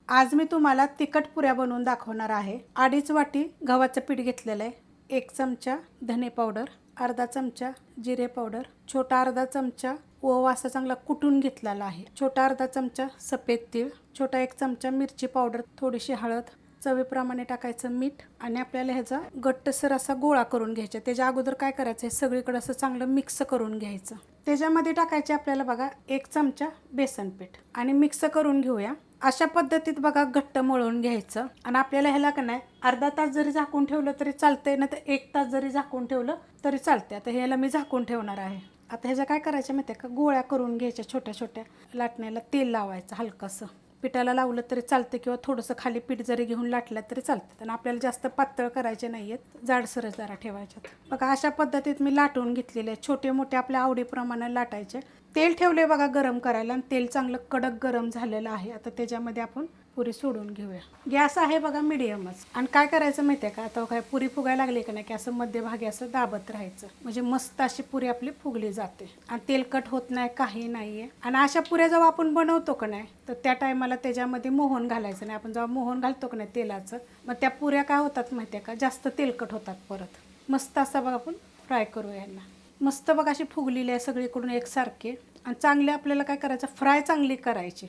आज मी तुम्हाला तिखट पुऱ्या बनवून दाखवणार आहे। 2.5 वाटी गव्हाचं पीठ घेतलेलं आहे, 1 चमचा धने पावडर, अर्धा चमचा जिरे पावडर, छोटा अर्धा चमचा ओवा असा चांगला कुटून घेतलेला आहे, छोटा अर्धा चमचा सफेद तीळ, छोटा 1 चमचा मिरची पावडर, थोडीशी हळद, चवीप्रमाणे टाकायचं मीठ आणि आपल्याला ह्याचा घट्टसर असा गोळा करून घ्यायचा। त्याच्या अगोदर काय करायचं आहे, सगळीकडे असं चांगलं मिक्स करून घ्यायचं। त्याच्यामध्ये टाकायचे आपल्याला बघा 1 चमचा बेसन पीठ आणि मिक्स करून घेऊया। अशा पद्धतीत बघा घट्ट मळून घ्यायचं आणि आपल्याला ह्याला का नाही अर्धा तास जरी झाकून ठेवलं तरी चालतंय, ना तर 1 तास जरी झाकून ठेवलं तरी चालते। आता ह्याला मी झाकून ठेवणार आहे। आता ह्याच्या काय करायचं माहिती आहे का, गोळ्या करून घ्यायच्या छोट्या छोट्या, लाटण्याला तेल लावायचं हलकंसं, पिठाला लावलं तरी चालतं किंवा थोडंसं खाली पीठ जरी घेऊन लाटलं तरी चालतं। आणि आपल्याला जास्त पातळ करायचे नाही आहेत, जाडसरच जरा ठेवायच्यात। बघा अशा पद्धतीत मी लाटून घेतलेले आहेत, छोटे मोठे आपल्या आवडीप्रमाणे लाटायचे। तेल ठेवले बघा गरम करायला आणि तेल चांगलं कडक गरम झालेलं आहे। आता त्याच्यामध्ये आपण पुरी सोडून घेऊया। गॅस आहे बघा मिडियमच। आणि काय करायचं माहिती आहे का, आता काय पुरी फुगायला लागली का नाही की असं मध्यभागी असं दाबत राहायचं, म्हणजे मस्त अशी पुरी आपली फुगली जाते आणि तेलकट होत नाही, काही नाही आहे। आणि अशा पुऱ्या जेव्हा आपण बनवतो का नाही तर त्या टायमाला त्याच्यामध्ये मोहन घालायचं नाही। आपण जेव्हा मोहन घालतो का नाही तेलाचं, मग त्या पुऱ्या काय होतात माहिती आहे का, जास्त तेलकट होतात परत। मस्त असं बघा आपण फ्राय करूया यांना। मस्त बघा अशी फुगलेली आहे सगळीकडून एकसारखे आणि चांगले। आपल्याला काय करायचं, फ्राय चांगली करायची,